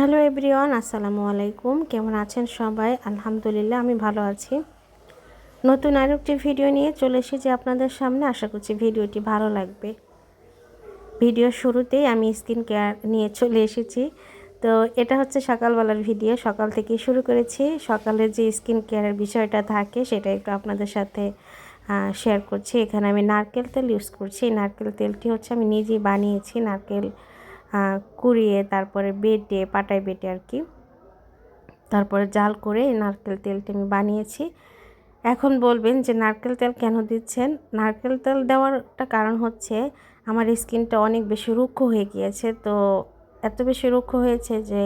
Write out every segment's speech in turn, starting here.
Hello everyone, আসসালামু আলাইকুম। কেমন আছেন সবাই? আলহামদুলিল্লাহ, আমি ভালো আছি। নতুন আরেকটি ভিডিও নিয়ে চলে এসেছি আপনাদের সামনে। আশা করছি ভিডিওটি ভালো লাগবে। ভিডিওর শুরুতেই আমি স্কিন কেয়ার নিয়ে চলে এসেছি। তো এটা হচ্ছে সকালবেলার ভিডিও, সকাল থেকে শুরু করেছি। সকালে যে স্কিন কেয়ারের বিষয়টা থাকে সেটা একটু আপনাদের সাথে শেয়ার করছি। এখানে আমি নারকেল তেল ইউজ করছি। নারকেল তেলটি হচ্ছে আমি নিজেই বানিয়েছি, নারকেল কুড়িয়ে তারপরে বেটে, পাটায় বেটে আর কি, তারপরে জাল করে নারকেল তেলটি আমি বানিয়েছি। এখন বলবেন যে নারকেল তেল কেন দিচ্ছেন? নারকেল তেল দেওয়ার একটা কারণ হচ্ছে আমার স্কিনটা অনেক বেশি রুক্ষ হয়ে গিয়েছে। তো এত বেশি রুক্ষ হয়েছে যে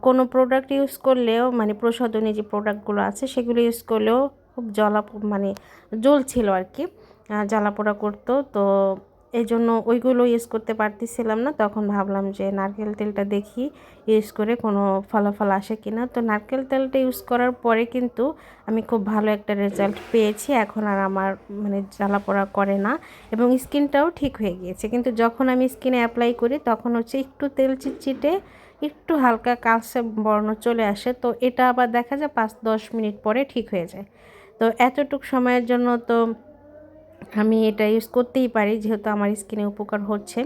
কোনো প্রোডাক্ট ইউজ করলেও, মানে প্রসাধনী যে প্রোডাক্টগুলো আছে সেগুলো ইউজ করলেও খুব মানে জ্বলছিল আর কি, জ্বালাপোড়া করতো। তো এই জন্য ওইগুলো ইউজ করতে পারতেছিলাম না। তখন ভাবলাম যে নারকেল তেলটা দেখি ইউজ করে কোনো ফলাফল আসে কিনা। তো নারকেল তেলটা ইউজ করার পরে কিন্তু আমি খুব ভালো একটা রেজাল্ট পেয়েছি। এখন আর আমার মানে জ্বালাপোড়া করে না এবং স্কিনটাও ঠিক হয়ে গিয়েছে। কিন্তু যখন আমি স্কিনে অ্যাপ্লাই করি তখন হচ্ছে একটু তেল চিটচিটে, একটু হালকা কালচে বর্ণ চলে আসে। তো এটা আবার দেখা যায় 5-10 মিনিট পরে ঠিক হয়ে যায়। তো এতটুকু সময়ের জন্য তো আমি এটা ইউজ করতেই পারি, যেহেতু আমার স্কিনে উপকার হচ্ছে।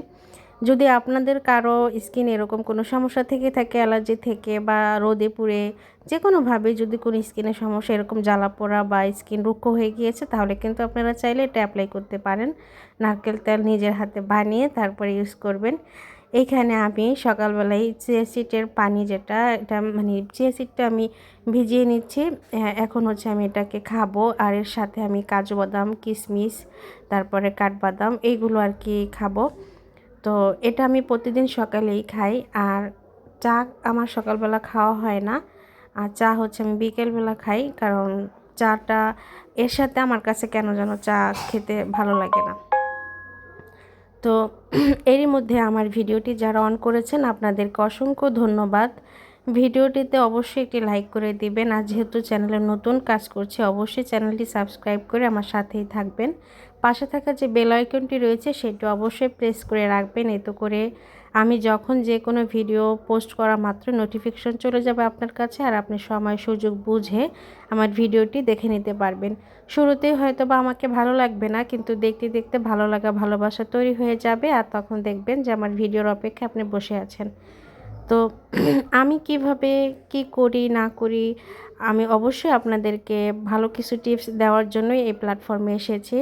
যদি আপনাদের কারো স্কিন এরকম কোনো সমস্যা থেকে থাকে, অ্যালার্জি থেকে বা রোদে পুড়ে যে কোনোভাবে যদি কোনো স্কিনের সমস্যা, এরকম জ্বালাপোড়া বা স্কিন রুক্ষ হয়ে গিয়েছে, তাহলে কিন্তু আপনারা চাইলে এটা অ্যাপ্লাই করতে পারেন। নারকেল তেল নিজের হাতে বানিয়ে তারপরে ইউজ করবেন। এইখানে আমি সকালবেলায় চিয়া সিডের পানি, যেটা এটা মানে চিয়া সিডটা আমি ভিজিয়ে নিচ্ছি। এখন হচ্ছে আমি এটাকে খাবো, আর এর সাথে আমি কাজু বাদাম, কিশমিশ, তারপরে কাঠবাদাম এইগুলো আর কি খাবো। তো এটা আমি প্রতিদিন সকালেই খাই। আর চা আমার সকালবেলা খাওয়া হয় না, আর চা হচ্ছে আমি বিকেলবেলা খাই, কারণ চাটা এর সাথে আমার কাছে কেন যেন চা খেতে ভালো লাগে না। তো এরই মধ্যে আমার ভিডিওটি যারা অন করেছেন আপনাদেরকে অসংখ্য ধন্যবাদ। ভিডিওটিতে অবশ্যই একটি লাইক করে দিবেন, আর যেহেতু চ্যানেলে নতুন কাজ করছি অবশ্যই চ্যানেলটি সাবস্ক্রাইব করে আমার সাথেই থাকবেন। পাশে থাকা যে বেল আইকনটি রয়েছে সেটি অবশ্যই প্রেস করে রাখবেন। এতে করে আমি যখন যে কোনো ভিডিও পোস্ট করা মাত্র নোটিফিকেশন চলে যাবে আপনার কাছে, আর আপনি সময় সুযোগ বুঝে আমার ভিডিওটি দেখে নিতে পারবেন। শুরুতেই হয়তো বা আমাকে ভালো লাগবে না, কিন্তু দেখতে দেখতে ভালো লাগা, ভালোবাসা তৈরি হয়ে যাবে, আর তখন দেখবেন যে আমার ভিডিওর অপেক্ষায় আপনি বসে আছেন। তো আমি কিভাবে কি করি না করি, আমি অবশ্যই আপনাদেরকে ভালো কিছু টিপস দেওয়ার জন্যই এই প্ল্যাটফর্মে এসেছি।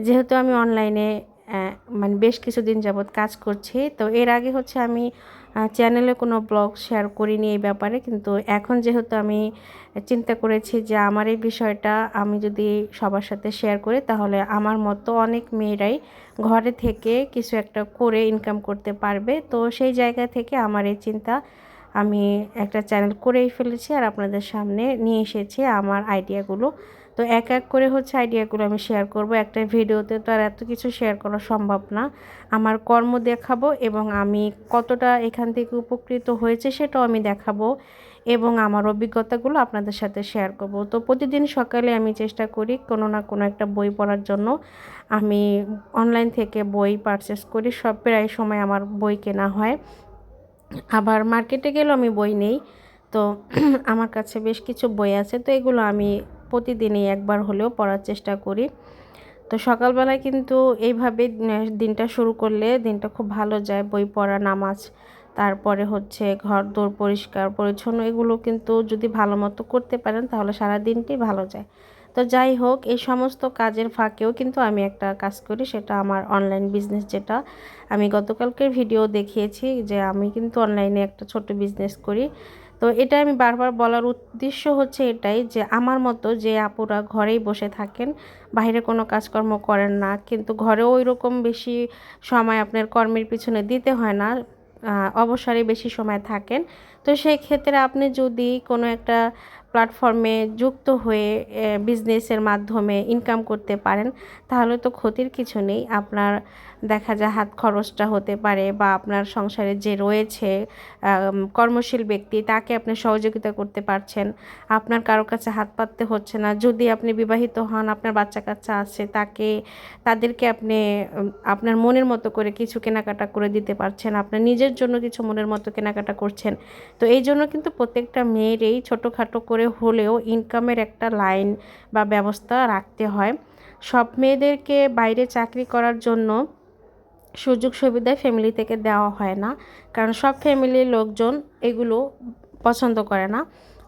যেহেতু আমি অনলাইনে মানে বেশ কিছুদিন যাবৎ কাজ করছি, তো এর আগে হচ্ছে আমি চ্যানেলে কোনো ব্লগ শেয়ার করিনি এই ব্যাপারে। কিন্তু এখন যেহেতু আমি চিন্তা করেছি যে আমার এই বিষয়টা আমি যদি সবার সাথে শেয়ার করি, তাহলে আমার মতো অনেক মেয়েরাই ঘরে থেকে কিছু একটা করে ইনকাম করতে পারবে। তো সেই জায়গা থেকে আমার এই চিন্তা, আমি একটা চ্যানেল করেই ফেলেছি আর আপনাদের সামনে নিয়ে এসেছি আমার আইডিয়াগুলো। তো এক এক করে হচ্ছে আইডিয়াগুলো আমি শেয়ার করব। একটা ভিডিওতে তো আর এত কিছু শেয়ার করা সম্ভব না। আমার কর্ম দেখাবো এবং আমি কতটা এখান থেকে উপকৃত হয়েছে সেটাও আমি দেখাবো, এবং আমার অভিজ্ঞতাগুলো আপনাদের সাথে শেয়ার করব। তো প্রতিদিন সকালে আমি চেষ্টা করি কোনো না কোনো একটা বই পড়ার জন্য। আমি অনলাইন থেকে বই পারচেস করি, সব প্রায় সময় আমার বই কেনা হয়। আবার মার্কেটে গেলেও আমি বই নেই। তো আমার কাছে বেশ কিছু বই আছে, তো এগুলো আমি প্রতিদিনই একবার হলেও পড়ার চেষ্টা করি। তো সকালবেলায় কিন্তু এইভাবে দিনটা শুরু করলে দিনটা খুব ভালো যায়। বই পড়া, নামাজ, তারপরে হচ্ছে ঘর দোর পরিষ্কার পরিচ্ছন্ন, এগুলো কিন্তু যদি ভালো মতো করতে পারেন তাহলে সারা দিনটি ভালো যায়। তো যাই হোক, এই সমস্ত কাজের ফাঁকেও কিন্তু আমি একটা কাজ করি, সেটা আমার অনলাইন বিজনেস। যেটা আমি গতকালকের ভিডিও দেখিয়েছি যে আমি কিন্তু অনলাইনে একটা ছোট বিজনেস করি। তো এটা আমি বারবার বলার উদ্দেশ্য হচ্ছে এটাই, যে আমার মতো যে আপুরা ঘরেই বসে থাকেন, বাইরে কোনো কাজকর্ম করেন না, কিন্তু ঘরেও ওই রকম বেশি সময় আপনার কর্মের পিছনে দিতে হয় না, অবসরে বেশি সময় থাকেন। তো সেই ক্ষেত্রে আপনি যদি কোনো একটা প্ল্যাটফর্মে যুক্ত হয়ে বিজনেসের মাধ্যমে ইনকাম করতে পারেন, তাহলে তো ক্ষতির কিছু নেই। আপনার দেখা যায় হাত খরচটা হতে পারে, বা আপনার সংসারে যে রয়েছে কর্মশীল ব্যক্তি তাকে আপনি সহযোগিতা করতে পারছেন। আপনার কারো কাছে হাত পাততে হচ্ছে না। যদি আপনি বিবাহিত হন, আপনার বাচ্চা কাচ্চা আছে, তাদেরকে আপনি আপনার মনের মতো করে কিছু কেনাকাটা করে দিতে পারছেন। আপনার নিজের জন্য কিছু মনের মতো কেনাকাটা করছেন। তো এই জন্য কিন্তু প্রত্যেকটা মেয়েরই ছোটোখাটো করে হলেও ইনকামের একটা লাইন বা ব্যবস্থা রাখতে হয়। সব মেয়েদেরকে বাইরে চাকরি করার জন্য সুযোগ সুবিধা ফ্যামিলি থেকে দেওয়া হয় না, কারণ সব ফ্যামিলির লোকজন এগুলো পছন্দ করে না।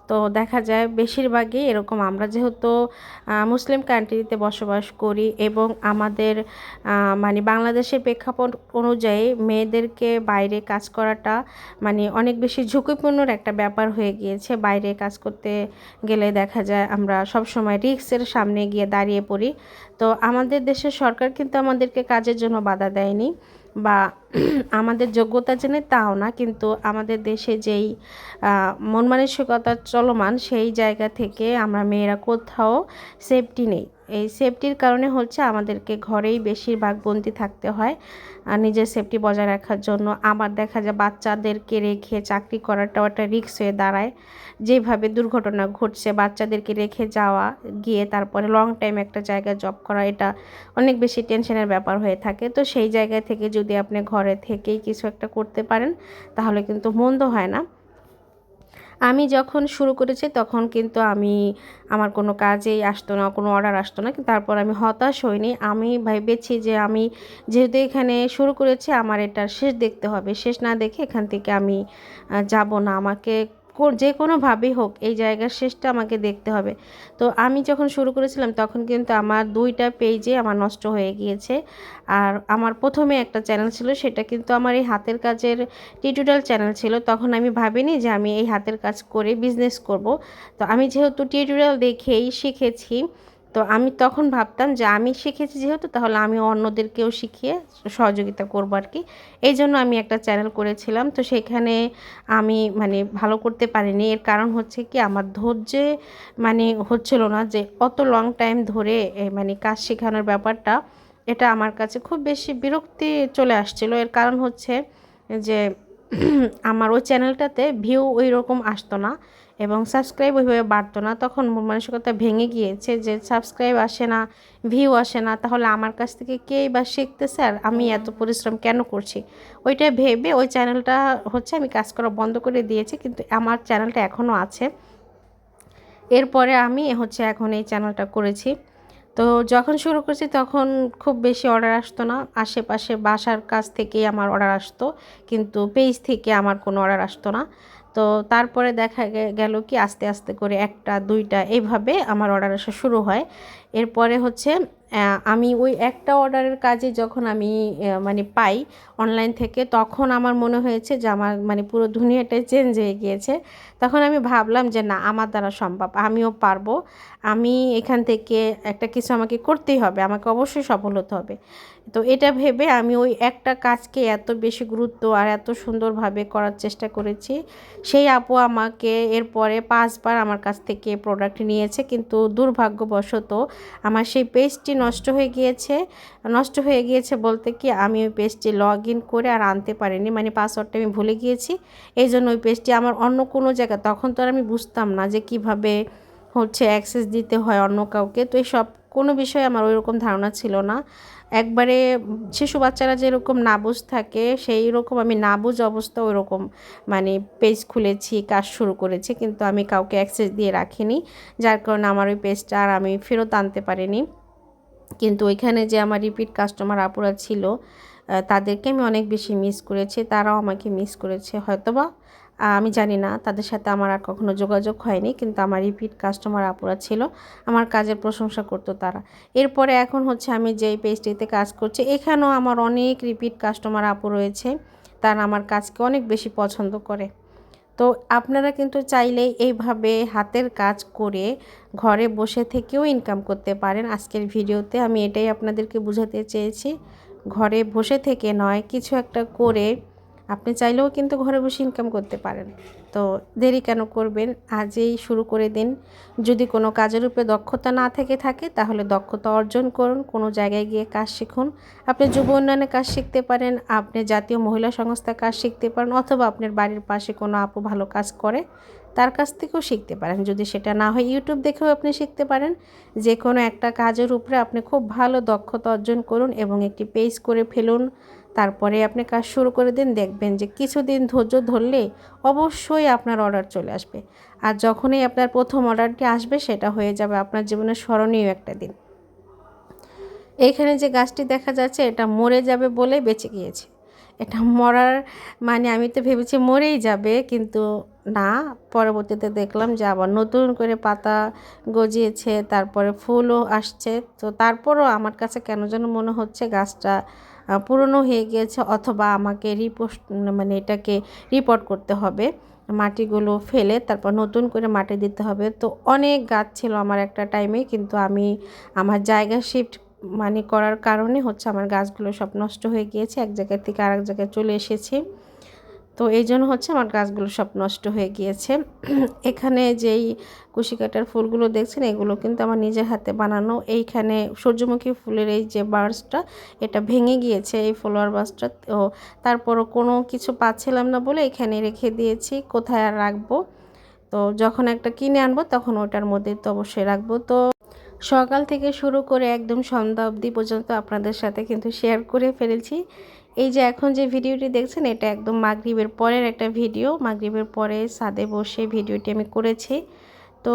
তো দেখা যায় বেশিরভাগই এরকম। আমরা যেহেতু মুসলিম কান্ট্রিতে বসবাস করি এবং আমাদের মানে বাংলাদেশের প্রেক্ষাপট অনুযায়ী মেয়েদেরকে বাইরে কাজ করাটা মানে অনেক বেশি ঝুঁকিপূর্ণর একটা ব্যাপার হয়ে গিয়েছে। বাইরে কাজ করতে গেলে দেখা যায় আমরা সব সময় রিস্কের সামনে গিয়ে দাঁড়িয়ে পড়ি। তো আমাদের দেশের সরকার কিন্তু আমাদেরকে কাজের জন্য বাধা দেয়নি বা আমাদের যোগ্যতা জেনে তাও না, কিন্তু আমাদের দেশে যেই মন মানসিকতা চলমান সেই জায়গা থেকে আমরা মেয়েরা কোথাও সেফটি নেই। এই সেফটির কারণে হচ্ছে আমাদেরকে ঘরেই বেশিরভাগ বন্দি থাকতে হয় নিজের সেফটি বজায় রাখার জন্য। আবার দেখা যায় বাচ্চাদেরকে রেখে চাকরি করাটাও একটা রিস্ক হয়ে দাঁড়ায়। যেভাবে দুর্ঘটনা ঘটছে, বাচ্চাদেরকে রেখে যাওয়া গিয়ে তারপরে লং টাইম একটা জায়গায় জব করা, এটা অনেক বেশি টেনশনের ব্যাপার হয়ে থাকে। তো সেই জায়গা থেকে যদি আপনি ঘরে থেকেই কিছু একটা করতে পারেন তাহলে কিন্তু মন্দ হয় না। আমি যখন শুরু করেছি তখন কিন্তু আমার কোনো কাজেই আসতো না, কোনো অর্ডার আসতো না। কিন্তু তারপর আমি হতাশ হইনি। আমি ভেবেছি যে আমি যেহেতু এখানে শুরু করেছি আমার এটার শেষ দেখতে হবে। শেষ না দেখে এখান থেকে আমি যাব না। আমাকে যে কোনোভাবেই হোক এই জায়গার শেষটা আমাকে দেখতে হবে। তো আমি যখন শুরু করেছিলাম তখন কিন্তু আমার 2টা পেজে আমার নষ্ট হয়ে গিয়েছে। আর আমার প্রথমে একটা চ্যানেল ছিল, সেটা কিন্তু আমার এই হাতের কাজের টিউটোরিয়াল চ্যানেল ছিল। তখন আমি ভাবিনি যে আমি এই হাতের কাজ করে বিজনেস করব। তো আমি যেহেতু টিউটোরিয়াল দেখেই শিখেছি, তো আমি তখন ভাবতাম যে আমি শিখেছি যেহেতু তাহলে আমি অন্যদেরকেও শিখিয়ে সহযোগিতা করবো আর কি। এই জন্য আমি একটা চ্যানেল করেছিলাম। তো সেখানে আমি মানে ভালো করতে পারিনি। এর কারণ হচ্ছে কি আমার ধৈর্যে মানে হচ্ছিল না যে অত লং টাইম ধরে মানে কাজ শেখানোর ব্যাপারটা, এটা আমার কাছে খুব বেশি বিরক্তি চলে আসছিল। এর কারণ হচ্ছে যে আমার ওই চ্যানেলটাতে ভিউ ওই রকম আসতো না এবং সাবস্ক্রাইব ওইভাবে বাড়তো না। তখন মন মানসিকতা ভেঙে গিয়েছে যে সাবস্ক্রাইব আসে না, ভিউ আসে না, তাহলে আমার কাছ থেকে কেই বা শিখতেছে আর আমি এত পরিশ্রম কেন করছি। ওইটা ভেবে ওই চ্যানেলটা হচ্ছে আমি কাজ করা বন্ধ করে দিয়েছি, কিন্তু আমার চ্যানেলটা এখনও আছে। এরপরে আমি হচ্ছে এখন এই চ্যানেলটা করেছি। তো যখন শুরু করেছি তখন খুব বেশি অর্ডার আসতো না। আশেপাশে বাসার কাছ থেকেই আমার অর্ডার আসতো, কিন্তু পেজ থেকে আমার কোনো অর্ডার আসতো না। তো তারপরে দেখা গেল কি আস্তে আস্তে করে 1টা 2টা এইভাবে আমার অর্ডার আসা শুরু হয়। এরপরে হচ্ছে আমি ওই একটা অর্ডারের কাজে যখন আমি মানে পাই অনলাইন থেকে, তখন আমার মনে হয়েছে যে আমার মানে পুরো দুনিয়াটাই চেঞ্জ হয়ে গিয়েছে। তখন আমি ভাবলাম যে না, আমার দ্বারা সম্ভব, আমিও পারবো। আমি এখান থেকে একটা কিছু আমাকে করতেই হবে, আমাকে অবশ্যই সফল হতে হবে। তো এটা ভেবে আমি ওই একটা কাজকে এত বেশি গুরুত্ব আর এত সুন্দরভাবে করার চেষ্টা করেছি। সেই আপু আমাকে এরপরে 5বার আমার কাছ থেকে প্রোডাক্ট নিয়েছে, কিন্তু দুর্ভাগ্যবশত আমার সেই পেজটি নষ্ট হয়ে গিয়েছে। নষ্ট হয়ে গিয়েছে বলতে কি আমি ওই পেজটি লগ ইন করে আর আনতে পারিনি, মানে পাসওয়ার্ডটা আমি ভুলে গিয়েছি। এই জন্য ওই পেজটি আমার অন্য কোনো জায়গায়, তখন তো আর আমি বুঝতাম না যে কিভাবে হচ্ছে অ্যাক্সেস দিতে হয় অন্য কাউকে। তো এই সব কোনো বিষয়ে আমার ওইরকম ধারণা ছিল না। একবারে শিশু বাচ্চারা যেরকম নাবুঝ থাকে সেই রকম আমি নাবুঝ অবস্থা ওইরকম মানে পেজ খুলেছি, কাজ শুরু করেছি, কিন্তু আমি কাউকে অ্যাক্সেস দিয়ে রাখিনি, যার কারণে আমার ওই পেজটা আর আমি ফেরত আনতে পারিনি। কিন্তু ওইখানে যে আমার রিপিট কাস্টমার আপুরা ছিল তাদেরকে আমি অনেক বেশি মিস করেছি, তারাও আমাকে মিস করেছে হয়তোবা, আমি জানি না, তাদের সাথে আমার আর কখনো যোগাযোগ হয়নি। কিন্তু আমার রিপিট কাস্টমার আপুরা ছিল, আমার কাজের প্রশংসা করতো তারা। এরপরে এখন হচ্ছে আমি যেই পেজটিতে কাজ করছি এখানেও আমার অনেক রিপিট কাস্টমার আপু রয়েছে, তারা আমার কাজকে অনেক বেশি পছন্দ করে। তো আপনারা কিন্তু চাইলে এইভাবে হাতের কাজ করে ঘরে বসে থেকেও ইনকাম করতে পারেন। আজকের ভিডিওতে আমি এটাই আপনাদেরকে বোঝাতে চেয়েছি, ঘরে বসে থেকে নয়, কিছু একটা করে আপনি চাইলেও কিন্তু ঘরে বসে ইনকাম করতে পারেন। তো দেরি কেন করবেন, আজই শুরু করে দিন। যদি কোনো কাজের উপরে দক্ষতা না থেকে থাকে তাহলে দক্ষতা অর্জন করুন, কোনো জায়গায় গিয়ে কাজ শিখুন। আপনি যুব উন্নয়নে কাজ শিখতে পারেন, আপনি জাতীয় মহিলা সংস্থা কাজ শিখতে পারেন, অথবা আপনার বাড়ির পাশে কোনো আপু ভালো কাজ করে তার কাছ থেকেও শিখতে পারেন। যদি সেটা না হয় ইউটিউব দেখেও আপনি শিখতে পারেন। যে কোনো একটা কাজের উপরে আপনি খুব ভালো দক্ষতা অর্জন করুন এবং একটি পেজ করে ফেলুন। তারপরে আপনি কাজ শুরু করে দিন, দেখবেন যে কিছুদিন ধৈর্য ধরলে অবশ্যই আপনার অর্ডার চলে আসবে। আর যখনই আপনার প্রথম অর্ডারটি আসবে সেটা হয়ে যাবে আপনার জীবনের স্মরণীয় একটা দিন। এইখানে যে গাছটি দেখা যাচ্ছে এটা মরে যাবে বলে বেঁচে গিয়েছে। এটা মরার মানে আমি তো ভেবেছি মরেই যাবে, কিন্তু না, পরবর্তীতে দেখলাম যে আবার নতুন করে পাতা গজিয়েছে, তারপরে ফুলও আসছে। তো তারপরও আমার কাছে কেন যেন মনে হচ্ছে গাছটা পুরনো হয়ে গিয়েছে, অথবা আমাকে মানে এটাকে রিপোর্ট করতে হবে, মাটিগুলো ফেলে তারপর নতুন করে মাটি দিতে হবে। তো অনেক গাছ ছিল আমার একটা টাইমে, কিন্তু আমি আমার জায়গা শিফট মানে করার কারণে হচ্ছে আমার গাছগুলো সব নষ্ট হয়ে গিয়েছে, এক জায়গা থেকে আরেক জায়গায় চলে এসেছি। তো এই জন্য হচ্ছে আমার গাছগুলো সব নষ্ট হয়ে গিয়েছে। এখানে যেই কুশি কাটার ফুলগুলো দেখছেন এগুলো কিন্তু আমার নিজের হাতে বানানো। এইখানে সূর্যমুখী ফুলের এই যে বার্সটা, এটা ভেঙে গিয়েছে এই ফ্লাওয়ার বার্সটা। তো তারপরও কোনো কিছু পাচ্ছিলাম না বলে এখানে রেখে দিয়েছি, কোথায় আর রাখবো। তো যখন একটা কিনে আনবো তখন ওটার মধ্যে তো অবশ্যই রাখবো। তো সকাল থেকে শুরু করে একদম সন্ধ্যা অবধি পর্যন্ত আপনাদের সাথে কিন্তু শেয়ার করে ফেলেছি। এই যে এখন যে ভিডিওটি দেখছেন এটা একদম মাগরিবের পরের একটা ভিডিও। মাগরিবের পরে ছাদে বসে ভিডিওটি আমি করেছি। তো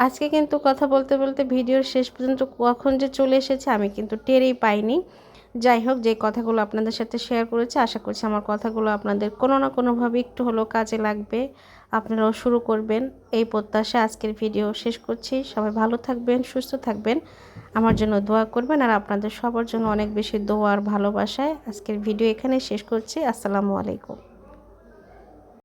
আজকে কিন্তু কথা বলতে বলতে ভিডিওর শেষ পর্যন্ত কখন যে চলে এসেছে আমি কিন্তু টেরই পাইনি। যাই হোক, যে কথাগুলো আপনাদের সাথে শেয়ার করেছি আশা করছি আমার কথাগুলো আপনাদের কোনো না কোনোভাবে একটু হলেও কাজে লাগবে, আপনারাও শুরু করবেন এই প্রত্যাশা আজকের ভিডিও শেষ করছি। সবাই ভালো থাকবেন, সুস্থ থাকবেন, আমার জন্য দোয়া করবেন, আর আপনাদের সবার জন্য অনেক বেশি দোয়া আর ভালোবাসায় আজকের ভিডিও এখানে শেষ করছি। আসসালামু আলাইকুম।